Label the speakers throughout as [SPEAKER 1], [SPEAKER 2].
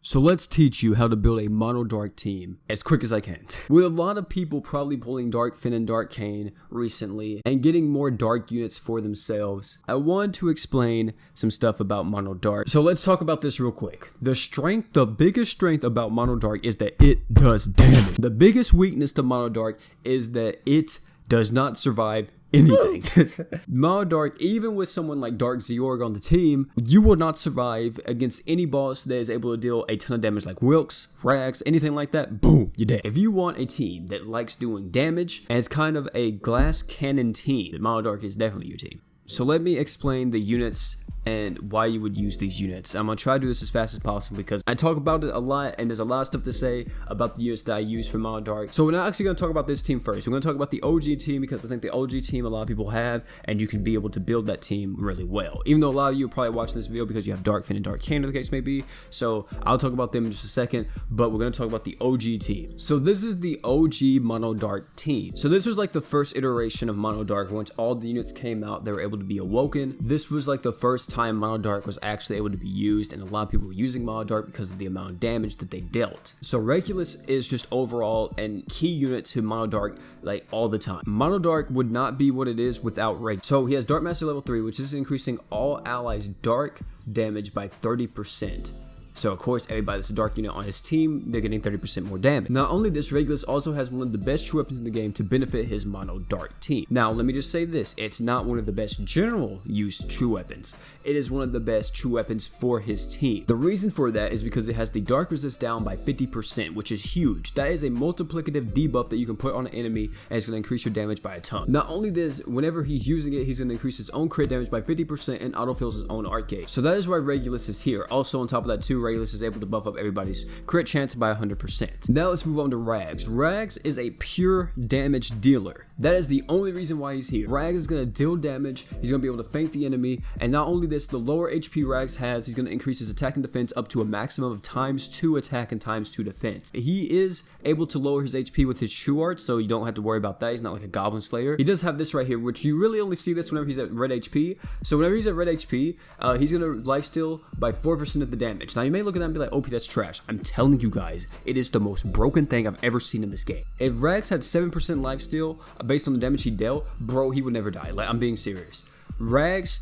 [SPEAKER 1] So let's teach you how to build a mono dark team as quick as I can. With a lot of people probably pulling Dark Finn and Dark Kayn recently and getting more dark units for themselves, I wanted to explain some stuff about mono dark. So let's talk about this real quick. The biggest strength about mono dark is that it does damage. The biggest weakness to mono dark is that it does not survive anything. Mono dark, even with someone like Dark Zeorg on the team, you will not survive against any boss that is able to deal a ton of damage like Wilks, Rags, anything like that. Boom, you're dead. If you want a team that likes doing damage and is kind of a glass cannon team, mono dark is definitely your team. So let me explain the units and why you would use these units. I'm gonna try to do this as fast as possible because I talk about it a lot and there's a lot of stuff to say about the units that I use for mono dark. So we're not actually gonna talk about this team first. We're gonna talk about the OG team because I think the OG team a lot of people have, and you can be able to build that team really well. Even though a lot of you are probably watching this video because you have Dark Finn and Dark Kayn, the case may be. So I'll talk about them in just a second, but we're gonna talk about the OG team. So this is the OG mono dark team. So this was like the first iteration of mono dark. Once all the units came out, they were able to be awoken. This was like the first time mono dark was actually able to be used, and a lot of people were using mono dark because of the amount of damage that they dealt. So Regulus is just overall and key unit to mono dark like all the time. Mono dark would not be what it is without Regulus. So he has Dark Master level 3, which is increasing all allies dark damage by 30%. So of course, everybody that's a dark unit on his team, they're getting 30% more damage. Not only this, Regulus also has one of the best true weapons in the game to benefit his mono dark team. Now, let me just say this, it's not one of the best general use true weapons. It is one of the best true weapons for his team. The reason for that is because it has the dark resist down by 50%, which is huge. That is a multiplicative debuff that you can put on an enemy, and it's going to increase your damage by a ton. Not only this, whenever he's using it, he's going to increase his own crit damage by 50% and autofills his own art gauge. So that is why Regulus is here. Also on top of that too, Regulus is able to buff up everybody's crit chance by 100%. Now let's move on to Rags. Rags is a pure damage dealer. That is the only reason why he's here. Rags is going to deal damage, he's going to be able to feint the enemy, and not only this, the lower HP Rags has, he's going to increase his attack and defense up to a maximum of ×2 attack and ×2 defense. He is able to lower his HP with his true art, so you don't have to worry about that. He's not like a goblin slayer. He does have this right here, which you really only see this whenever he's at red HP. So whenever he's at red HP, he's going to lifesteal by 4% of the damage. Now you may look at that and be like, OP, that's trash. I'm telling you guys, it is the most broken thing I've ever seen in this game. If Rags had 7% lifesteal based on the damage he dealt, bro, he would never die. Like, I'm being serious. Rags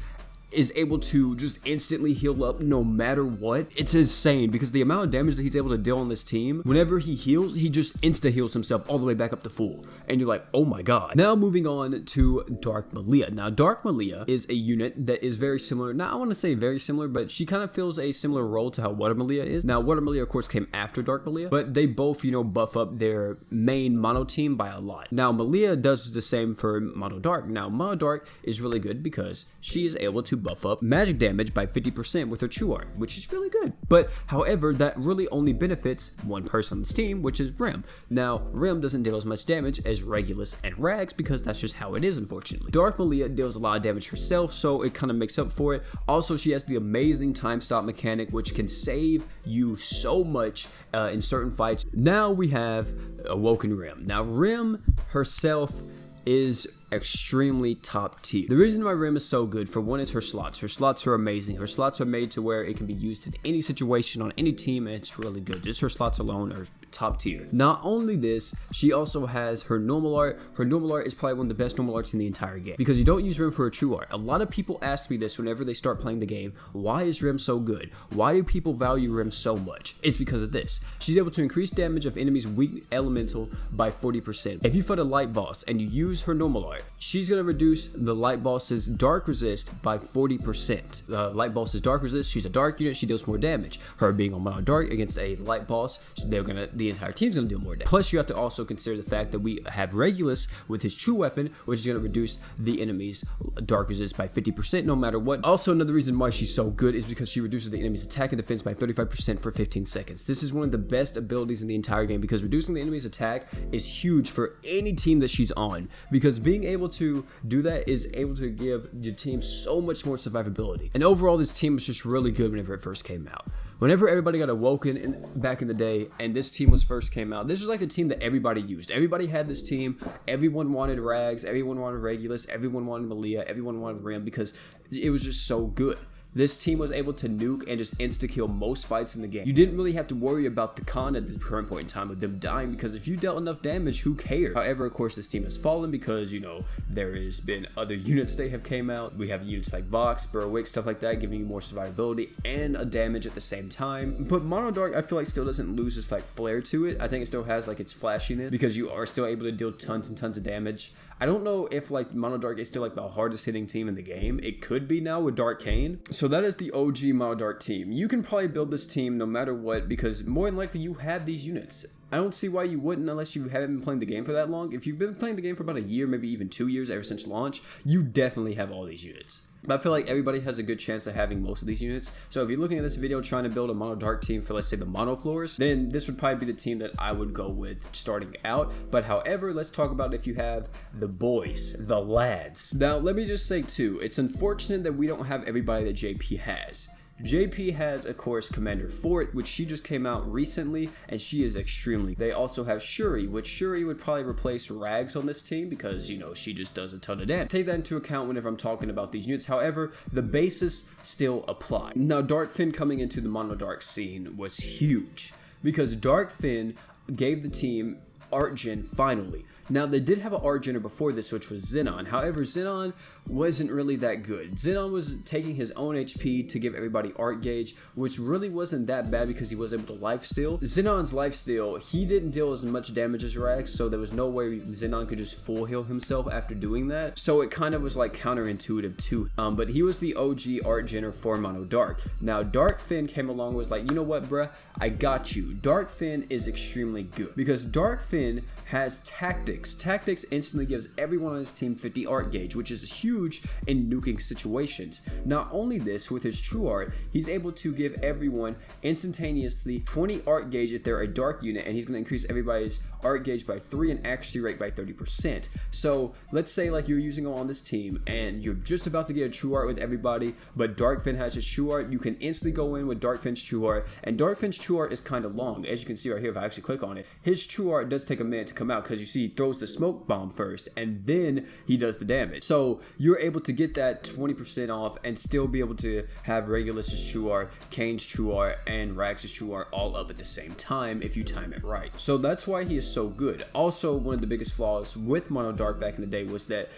[SPEAKER 1] is able to just instantly heal up no matter what. It's insane because the amount of damage that he's able to deal on this team, whenever he heals, he just insta heals himself all the way back up to full, and you're like, oh my god. Now moving on to Dark Malia. Now Dark Malia is a unit that is very similar, not I want to say very similar, but she kind of fills a similar role to how Water Malia is. Now Water Malia of course came after Dark Malia, but they both, you know, buff up their main mono team by a lot. Now Malia does the same for mono dark. Now mono dark is really good because she is able to buff up magic damage by 50% with her true art, which is really good. But however, that really only benefits one person on this team, which is Rim. Now Rim doesn't deal as much damage as Regulus and Rags because that's just how it is, unfortunately. Dark Malia deals a lot of damage herself, so it kind of makes up for it. Also, she has the amazing time stop mechanic, which can save you so much in certain fights. Now we have Awoken Rim. Now Rim herself is extremely top tier. The reason why Rim is so good, for one, is her slots. Her slots are amazing. Her slots are made to where it can be used in any situation on any team, and it's really good. Just her slots alone are top tier. Not only this, she also has her normal art. Her normal art is probably one of the best normal arts in the entire game because you don't use Rim for her true art. A lot of people ask me this whenever they start playing the game. Why is Rim so good? Why do people value Rim so much? It's because of this. She's able to increase damage of enemies weak elemental by 40%. If you fight a light boss and you use her normal art, she's going to reduce the light boss's dark resist by 40%. Light boss's dark resist, she's a dark unit, she deals more damage. Her being on mono dark against a light boss, the entire team's going to deal more damage. Plus, you have to also consider the fact that we have Regulus with his true weapon, which is going to reduce the enemy's dark resist by 50% no matter what. Also, another reason why she's so good is because she reduces the enemy's attack and defense by 35% for 15 seconds. This is one of the best abilities in the entire game because reducing the enemy's attack is huge for any team that she's on, because being able to do that is able to give your team so much more survivability. And overall, this team was just really good whenever it first came out. Whenever everybody got awoken back in the day and this team first came out, this was like the team that everybody used. Everybody had this team. Everyone wanted Rags, everyone wanted Regulus, everyone wanted Malia, everyone wanted Rim because it was just so good. this team was able to nuke and just insta-kill most fights in the game. You didn't really have to worry about the con at the current point in time of them dying, because if you dealt enough damage, who cares? However, of course, this team has fallen because, you know, there has been other units that have came out. We have units like Vox, Berwick, stuff like that, giving you more survivability and a damage at the same time. But Mono Dark, I feel like, still doesn't lose its like flair to it. I think it still has like its flashiness because you are still able to deal tons and tons of damage. I don't know if like Mono Dark is still like the hardest hitting team in the game. It could be now with Dark Kane. So that is the OG Mono Dark team. You can probably build this team no matter what, because more than likely you have these units. I don't see why you wouldn't unless you haven't been playing the game for that long. If you've been playing the game for about a year, maybe even 2 years ever since launch, you definitely have all these units. But I feel like everybody has a good chance of having most of these units. So if you're looking at this video trying to build a Mono Dark team for, let's say, the mono floors, then this would probably be the team that I would go with starting out. But however, let's talk about if you have the boys, the lads. Now, let me just say too, it's unfortunate that we don't have everybody that JP has. JP has, of course, Commander Fort, which she just came out recently, and she is extremely. They also have Shuri, which Shuri would probably replace Rags on this team because, you know, she just does a ton of damage. Take that into account whenever I'm talking about these units. However, the basis still apply. Now, Dark Finn coming into the Mono Dark scene was huge because Dark Finn gave the team art gen finally. Now, they did have an art generator before this, which was Xenon. However, Xenon wasn't really that good. Xenon was taking his own HP to give everybody art gauge, which really wasn't that bad because he was able to lifesteal. Xenon's lifesteal, he didn't deal as much damage as Rags, so there was no way Xenon could just full heal himself after doing that. So it kind of was like counterintuitive too. But he was the OG art generator for Mono Dark. Now, Dark Finn came along and was like, you know what, bruh? I got you. Dark Finn is extremely good because Dark Finn has tactics. Tactics instantly gives everyone on his team 50 art gauge, which is huge in nuking situations. Not only this, with his true art, he's able to give everyone instantaneously 20 art gauge if they're a dark unit, and he's going to increase everybody's art gauge by 3 and accuracy rate by 30%. So let's say like you're using him on this team and you're just about to get a true art with everybody, but Dark Finn has his true art. You can instantly go in with Dark Finn's true art, and Dark Finn's true art is kind of long. As you can see right here, if I actually click on it, his true art does take a minute to come out because you see he throws the smoke bomb first and then he does the damage. So you're able to get that 20% off and still be able to have Regulus's true art, Kane's true art, and Rags' true art all up at the same time if you time it right. So that's why he is so good. Also, one of the biggest flaws with Mono Dark back in the day was that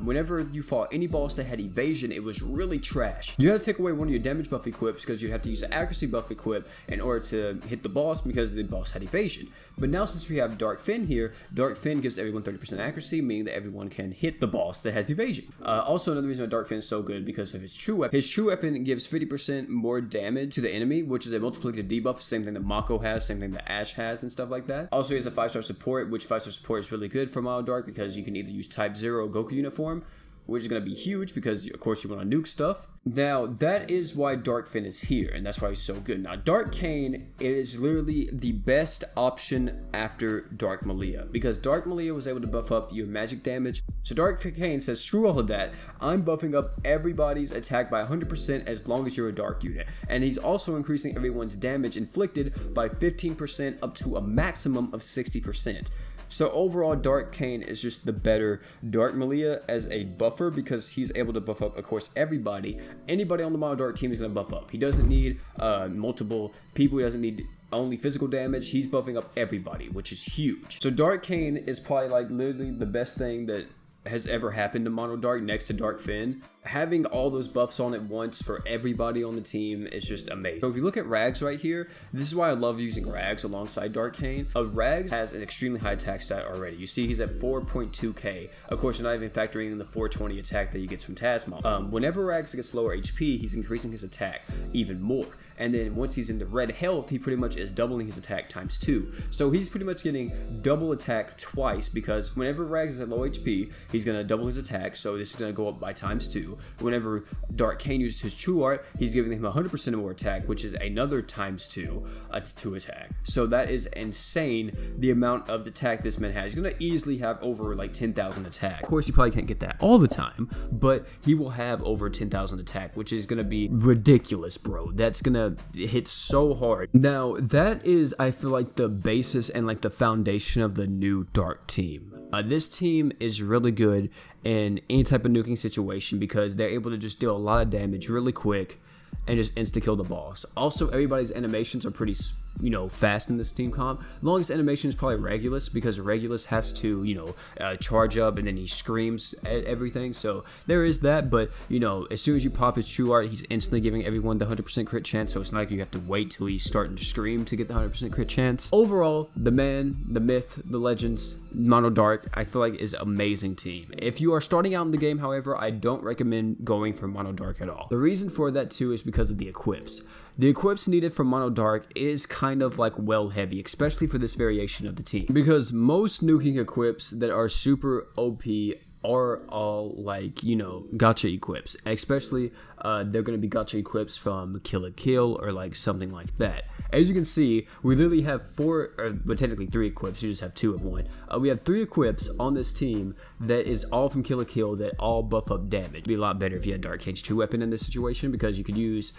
[SPEAKER 1] whenever you fought any boss that had evasion, it was really trash. You had to take away one of your damage buff equips because you'd have to use the accuracy buff equip in order to hit the boss because the boss had evasion. But now since we have Dark Finn here, Dark Finn gives everyone 30% accuracy, meaning that everyone can hit the boss that has evasion. Also, another reason why Dark Finn is so good because of his true weapon. His true weapon gives 50% more damage to the enemy, which is a multiplicative debuff, same thing that Mako has, same thing that Ash has, and stuff like that. Also, he has a 5-star support, which 5-star support is really good for Mono Dark because you can either use Type 0 Goku uniform, which is going to be huge because, of course, you want to nuke stuff. Now, that is why Dark Finn is here, and that's why he's so good. Now, Dark Kane is literally the best option after Dark Malia, because Dark Malia was able to buff up your magic damage. So Dark Kane says, screw all of that. I'm buffing up everybody's attack by 100% as long as you're a dark unit. And he's also increasing everyone's damage inflicted by 15% up to a maximum of 60%. So overall, Dark Kane is just the better Dark Malia as a buffer because he's able to buff up, of course, everybody. Anybody on the Mono Dark team is going to buff up. He doesn't need multiple people. He doesn't need only physical damage. He's buffing up everybody, which is huge. So Dark Kane is probably like literally the best thing that has ever happened to Mono Dark next to Dark Finn. Having all those buffs on at once for everybody on the team is just amazing. So if you look at Rags right here, this is why I love using Rags alongside Dark Kane. Rags has an extremely high attack stat already. You see he's at 4.2k. Of course, you're not even factoring in the 420 attack that he gets from Tazmon. Whenever Rags gets lower HP, he's increasing his attack even more. And then once he's into red health, he pretty much is doubling his attack times 2. So he's pretty much getting double attack twice because whenever Rags is at low HP, he's going to double his attack. So this is going to go up by times 2. Whenever Dark Kane uses his true art, he's giving him 100% more attack, which is another times 2 to attack. So that is insane, the amount of attack this man has. He's going to easily have over like 10,000 attack. Of course, you probably can't get that all the time, but he will have over 10,000 attack, which is going to be ridiculous, bro. That's going to hit so hard. Now, that is, I feel like, the basis and like the foundation of the new Dark team. This team is really good in any type of nuking situation because they're able to just deal a lot of damage really quick. and just insta-kill the boss. Also, everybody's animations are pretty, fast in this team comp. Longest animation is probably Regulus, because Regulus has to, charge up and then he screams at everything. So there is that, but, as soon as you pop his true art, he's instantly giving everyone the 100% crit chance, so it's not like you have to wait till he's starting to scream to get the 100% crit chance. Overall, the man, the myth, the legends, Mono Dark, I feel like is amazing team. If you are starting out in the game, however, I don't recommend going for Mono Dark at all. The reason for that too is because of the equips. The equips needed for Mono Dark is kind of like well heavy, especially for this variation of the team, because most nuking equips that are super OP are all like, gacha equips, especially they're going to be gacha equips from Kill la Kill or like something like that. As you can see, we literally have but technically 3 equips, you just have 2 of one. We have 3 equips on this team that is all from Kill la Kill that all buff up damage. It'd be a lot better if you had Dark Cane's true weapon in this situation, because you could use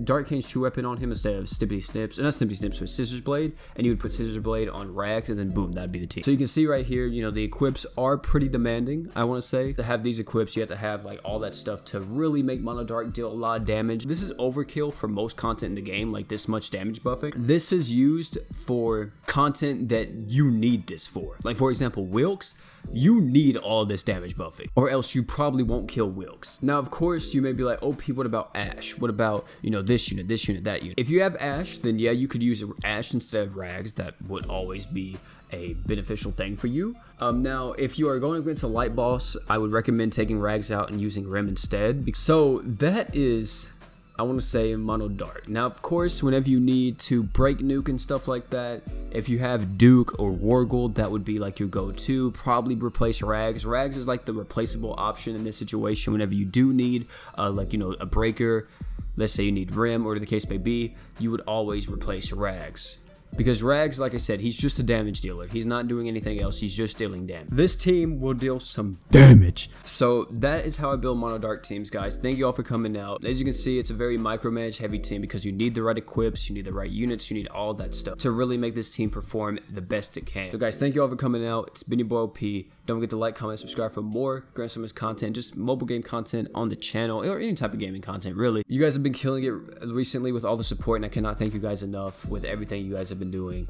[SPEAKER 1] Dark Cane's true weapon on him instead of Stimpy Snips, not Stimpy Snips, but Scissors Blade, and you would put Scissors Blade on Rags, and then boom, that'd be the team. So you can see right here, the equips are pretty demanding, I want to say. To have these equips, you have to have like all that stuff to really make Mono Dark deal a lot of damage. This is overkill for most content in the game, like this much damage buffing. This is used for content that you need this for. Like for example, Wilkes, you need all this damage buffing, or else you probably won't kill Wilkes. Now, of course, you may be like, OP, what about Ash? What about, this unit, that unit? If you have Ash, then yeah, you could use Ash instead of Rags. That would always be a beneficial thing for you. Now, if you are going against a light boss, I would recommend taking Rags out and using Rem instead. So that is, I want to say, Mono Dark. Now, of course, whenever you need to break nuke and stuff like that, if you have Duke or Wargold, that would be like your go-to. Probably replace Rags. Rags is like the replaceable option in this situation whenever you do need a breaker. Let's say you need Rem, or the case may be, you would always replace Rags. Because Rags, like I said, he's just a damage dealer. He's not doing anything else. He's just dealing damage. This team will deal some damage. So that is how I build Mono Dark teams, guys. Thank you all for coming out. As you can see, it's a very micromanage heavy team, because you need the right equips, you need the right units, you need all that stuff to really make this team perform the best it can. So guys, thank you all for coming out. It's been your boy OP. Don't forget to like, comment, subscribe for more Grand Summers content, just mobile game content on the channel, or any type of gaming content, really. You guys have been killing it recently with all the support, and I cannot thank you guys enough with everything you guys have been doing.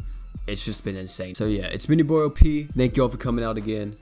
[SPEAKER 1] It's just been insane. So yeah, it's been your boy OP. Thank you all for coming out again.